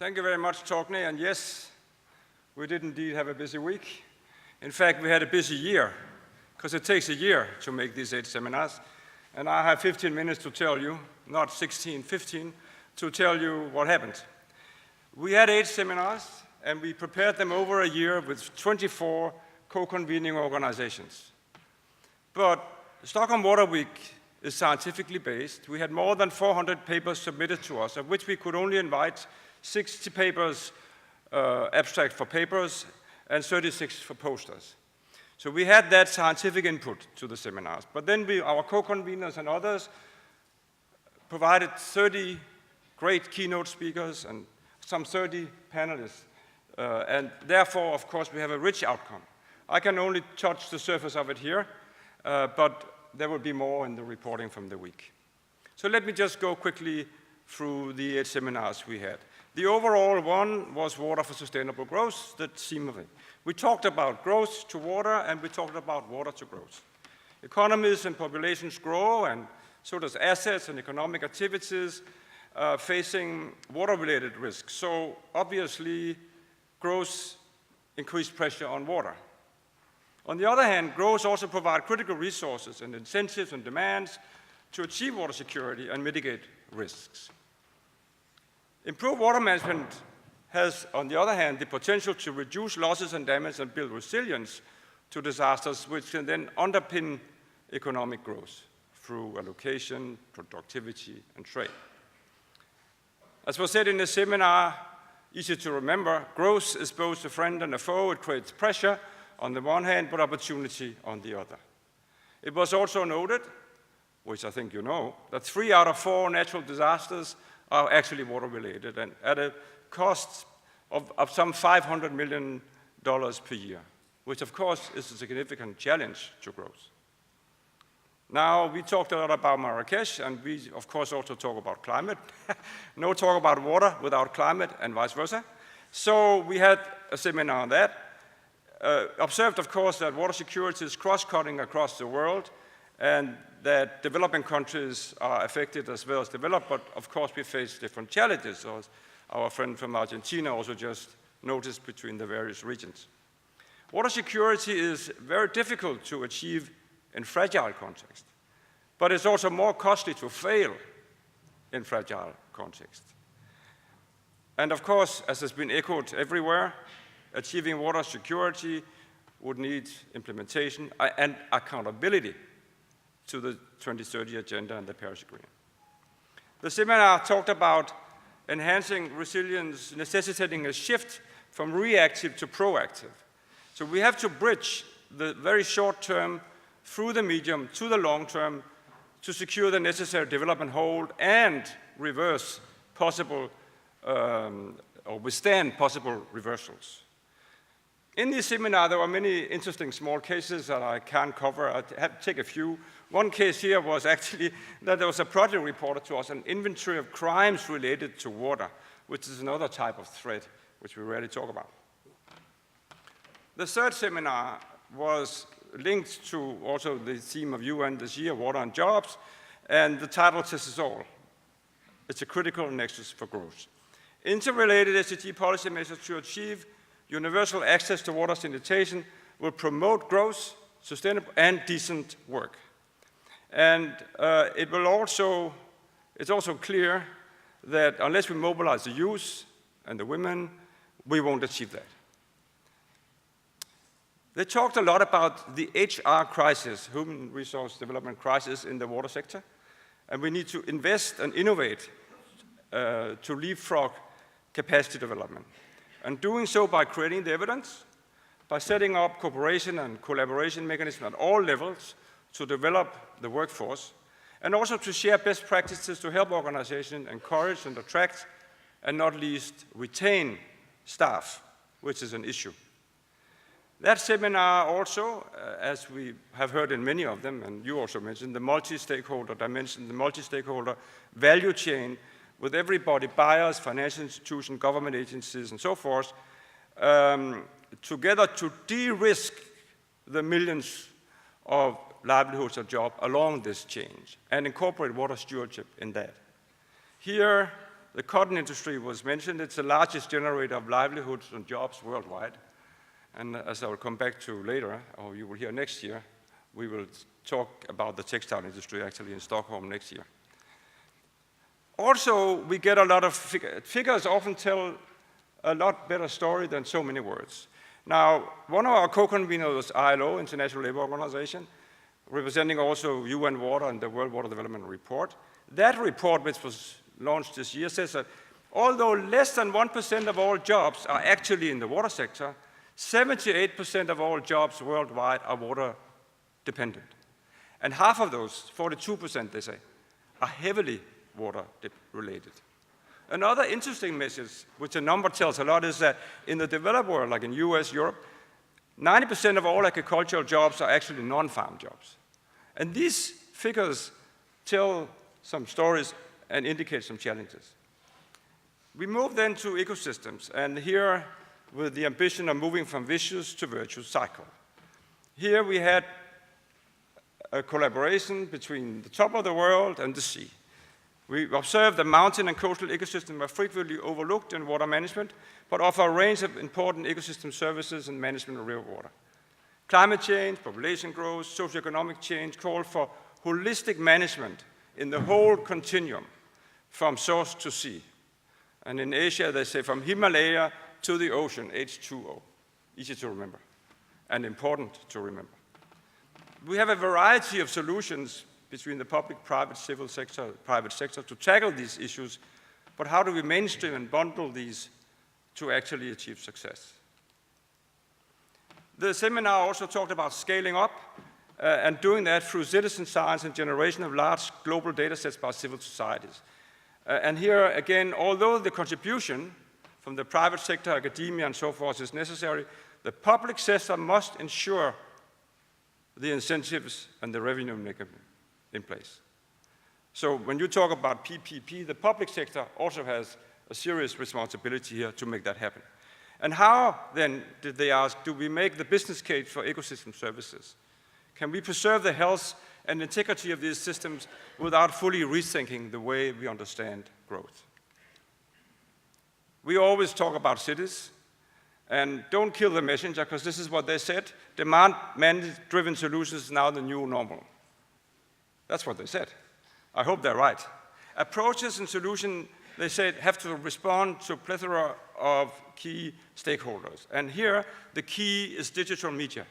Thank you very much, Torkil. And yes, we did indeed have a busy week. In fact, we had a busy year, because it takes a year to make these 8 seminars. And I have 15 minutes to tell you, not 16, 15, to tell you what happened. We had 8 seminars, and we prepared them over a year with 24 co-convening organizations. But Stockholm Water Week is scientifically based. We had more than 400 papers submitted to us, of which we could only invite 60 papers, abstract for papers, and 36 for posters. So we had that scientific input to the seminars. But then our co-conveners and others provided 30 great keynote speakers and some 30 panelists. And therefore, of course, we have a rich outcome. I can only touch the surface of it here, but there will be more in the reporting from the week. So let me just go quickly through the 8 seminars we had. The overall one was Water for Sustainable Growth, the theme of it. We talked about growth to water, and we talked about water to growth. Economies and populations grow, and so does assets and economic activities facing water-related risks. So obviously, growth increased pressure on water. On the other hand, growth also provides critical resources and incentives and demands to achieve water security and mitigate risks. Improved water management has, on the other hand, the potential to reduce losses and damage and build resilience to disasters, which can then underpin economic growth through allocation, productivity, and trade. As was said in the seminar, easy to remember, growth is both a friend and a foe. It creates pressure on the one hand, but opportunity on the other. It was also noted, which I think you know, that 3 out of 4 natural disasters are actually water-related and at a cost of some $500 million per year, which of course is a significant challenge to growth. Now, we talked a lot about Marrakesh, and we of course also talk about climate. No talk about water without climate and vice versa. So we had a seminar on that. Observed, of course, that water security is cross-cutting across the world, and that developing countries are affected as well as developed, but of course we face different challenges, as our friend from Argentina also just noticed between the various regions. Water security is very difficult to achieve in fragile context, but it's also more costly to fail in fragile context. And of course, as has been echoed everywhere, achieving water security would need implementation and accountability to the 2030 Agenda and the Paris Agreement. The seminar talked about enhancing resilience, necessitating a shift from reactive to proactive. So we have to bridge the very short term through the medium to the long term to secure the necessary development hold and reverse possible or withstand possible reversals. In this seminar, there were many interesting small cases that I can't cover. I have to take a few. One case here was actually that there was a project reported to us, an inventory of crimes related to water, which is another type of threat, which we rarely talk about. The third seminar was linked to also the theme of UN this year, Water and Jobs, and the title says it all. It's a critical nexus for growth. Interrelated SDG policy measures to achieve universal access to water sanitation will promote growth, sustainable, and decent work. And it's also clear that unless we mobilize the youth and the women, we won't achieve that. They talked a lot about the HR crisis, human resource development crisis in the water sector, and we need to invest and innovate to leapfrog capacity development. And doing so by creating the evidence, by setting up cooperation and collaboration mechanisms at all levels to develop the workforce, and also to share best practices to help organizations encourage and attract, and not least retain staff, which is an issue. That seminar also, as we have heard in many of them, and you also mentioned, the multi-stakeholder dimension, the multi-stakeholder value chain, with everybody, buyers, financial institutions, government agencies, and so forth, together to de-risk the millions of livelihoods and jobs along this chain and incorporate water stewardship in that. Here, The cotton industry was mentioned. It's the largest generator of livelihoods and jobs worldwide. And as I will come back to later, or you will hear next year, we will talk about the textile industry actually in Stockholm next year. Also, we get a lot of figures often tell a lot better story than so many words. Now, one of our co-conveners was ILO, International Labour Organization, representing also UN Water and the World Water Development Report. That report, which was launched this year, says that although less than 1% of all jobs are actually in the water sector, 78% of all jobs worldwide are water dependent. And half of those, 42% they say, are heavily water related. Another interesting message, which a number tells a lot, is that in the developed world, like in US, Europe, 90% of all agricultural jobs are actually non-farm jobs. And these figures tell some stories and indicate some challenges. We move then to ecosystems, and here with the ambition of moving from vicious to virtuous cycle. Here we had a collaboration between the top of the world and the sea. We observed that mountain and coastal ecosystems are frequently overlooked in water management, but offer a range of important ecosystem services and management of river water. Climate change, population growth, socioeconomic change call for holistic management in the whole continuum, from source to sea. And in Asia, they say from Himalaya to the ocean, H2O. Easy to remember, and important to remember. We have a variety of solutions between the public, private, civil sector, private sector to tackle these issues, but how do we mainstream and bundle these to actually achieve success? The seminar also talked about scaling up and doing that through citizen science and generation of large global data sets by civil societies. And here again, although the contribution from the private sector, academia and so forth is necessary, the public sector must ensure the incentives and the revenue mechanism in place. So when you talk about PPP, the public sector also has a serious responsibility here to make that happen. And how then, did they ask, do we make the business case for ecosystem services? Can we preserve the health and integrity of these systems without fully rethinking the way we understand growth? We always talk about cities, and don't kill the messenger, because this is what they said: demand-driven solutions is now the new normal. That's what they said. I hope they're right. Approaches and solutions, they said, have to respond to a plethora of key stakeholders. And here, the key is digital media.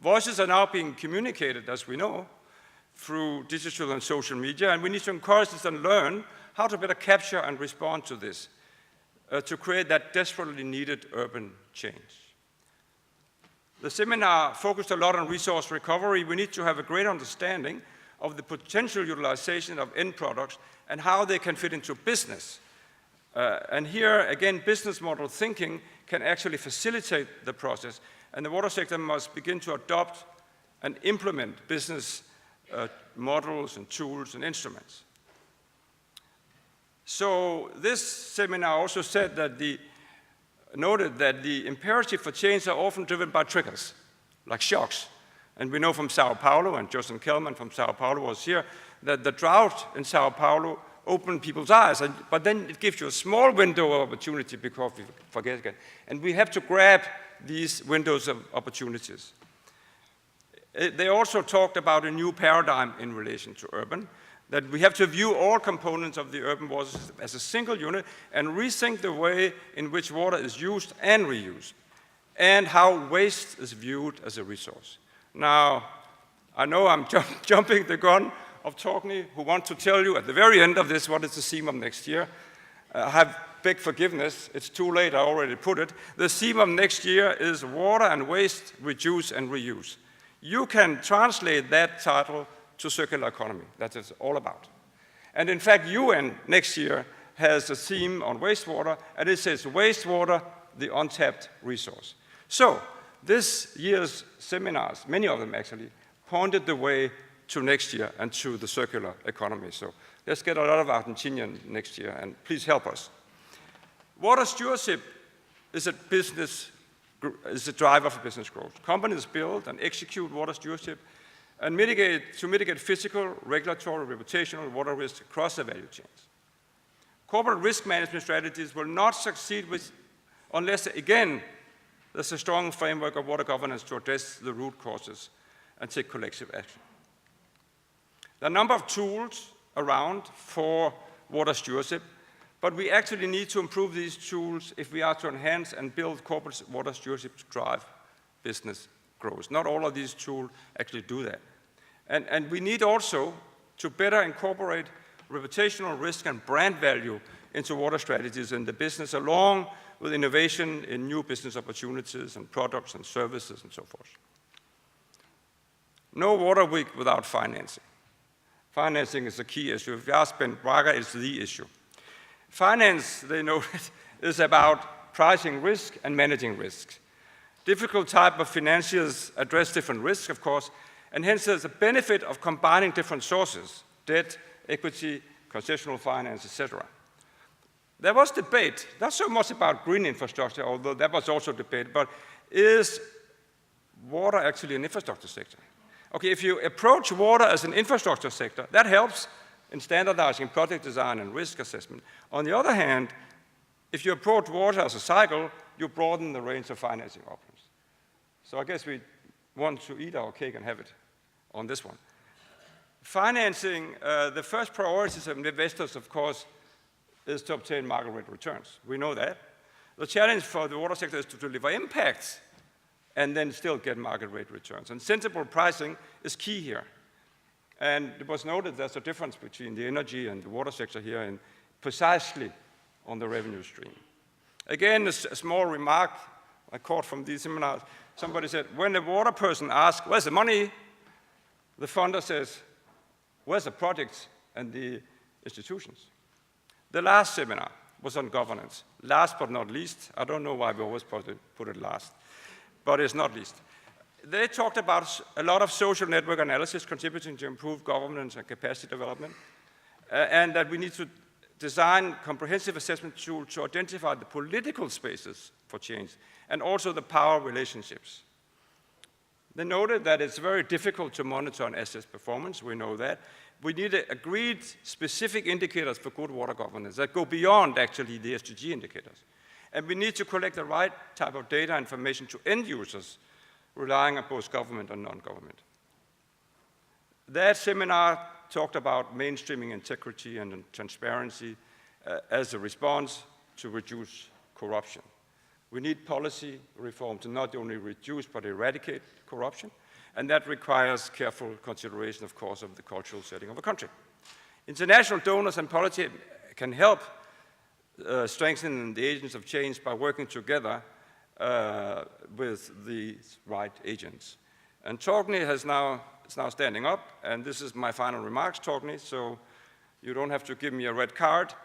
Voices are now being communicated, as we know, through digital and social media, and we need to encourage this and learn how to better capture and respond to this, to create that desperately needed urban change. The seminar focused a lot on resource recovery. We need to have a great understanding of the potential utilization of end products and how they can fit into business. And here, again, business model thinking can actually facilitate the process, and the water sector must begin to adopt and implement business models and tools and instruments. So this seminar also said that noted that the imperative for change are often driven by triggers, like shocks. And we know from Sao Paulo, and Justin Kellman from Sao Paulo was here, that the drought in Sao Paulo opened people's eyes, but then it gives you a small window of opportunity because we forget again. And we have to grab these windows of opportunities. They also talked about a new paradigm in relation to urban, that we have to view all components of the urban water system as a single unit and rethink the way in which water is used and reused, and how waste is viewed as a resource. Now, I know I'm jumping the gun of Torkil, who want to tell you at the very end of this what is the theme of next year. I have beg forgiveness, it's too late, I already put it. The theme of next year is water and waste, reduce and reuse. You can translate that title to circular economy. That is all about. And in fact, UN next year has a theme on wastewater, and it says wastewater, the untapped resource. So this year's seminars, many of them actually, pointed the way to next year and to the circular economy. So let's get a lot of Argentinian next year, and please help us. Water stewardship is a driver for business growth. Companies build and execute water stewardship and mitigate physical, regulatory, reputational water risks across the value chains. corporate risk management strategies will not succeed unless, again, there's a strong framework of water governance to address the root causes and take collective action. There are a number of tools around for water stewardship, but we actually need to improve these tools if we are to enhance and build corporate water stewardship to drive business growth. Not all of these tools actually do that. And we need also to better incorporate reputational risk and brand value into water strategies in the business, along with innovation in new business opportunities and products and services and so forth. No water week without financing. Financing is a key issue. If you ask Ben Braga, it's the issue. Finance, they know, is about pricing risk and managing risk. Difficult type of financiers address different risks, of course, and hence there's a benefit of combining different sources, debt, equity, concessional finance, etc. There was debate, not so much about green infrastructure, although that was also debate, but is water actually an infrastructure sector? Okay, if you approach water as an infrastructure sector, that helps in standardizing project design and risk assessment. On the other hand, if you approach water as a cycle, you broaden the range of financing options. So I guess we want to eat our cake and have it on this one. Financing, the first priorities of investors, of course, is to obtain market rate returns. We know that. The challenge for the water sector is to deliver impact and then still get market rate returns. And sensible pricing is key here. And it was noted there's a difference between the energy and the water sector here and precisely on the revenue stream. Again, a small remark I caught from these seminars. Somebody said, when the water person asks, where's the money? The funder says, where's the projects and the institutions? The last seminar was on governance. Last but not least, I don't know why we always put it last, but it's not least. They talked about a lot of social network analysis contributing to improved governance and capacity development, and that we need to design comprehensive assessment tools to identify the political spaces for change and also the power relationships. They noted that it's very difficult to monitor and assess performance. We know that. We need agreed specific indicators for good water governance that go beyond actually the SDG indicators. And we need to collect the right type of data information to end users relying on both government and non-government. That seminar talked about mainstreaming integrity and transparency as a response to reduce corruption. We need policy reform to not only reduce but eradicate corruption, and that requires careful consideration, of course, of the cultural setting of a country. International donors and policy can help strengthen the agents of change by working together with the right agents. And Torkil is now standing up, and this is my final remarks, Torkil, so you don't have to give me a red card.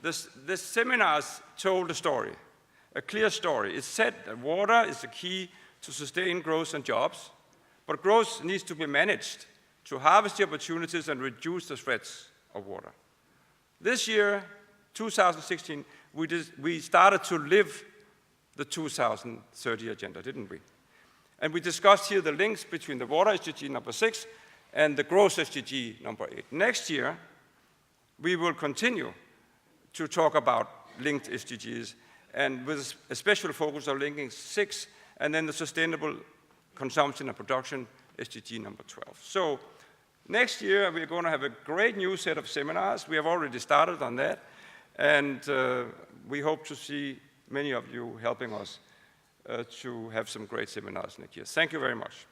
This seminars told a story, a clear story. It said that water is the key to sustain growth and jobs, but growth needs to be managed to harvest the opportunities and reduce the threats of water. This year, 2016, we started to live the 2030 agenda, didn't we? And we discussed here the links between the water SDG number 6 and the growth SDG number 8. Next year, we will continue to talk about linked SDGs and with a special focus on linking 6 and then the sustainable consumption and production SDG number 12. So next year, we're going to have a great new set of seminars. We have already started on that. And we hope to see many of you helping us to have some great seminars next year. Thank you very much.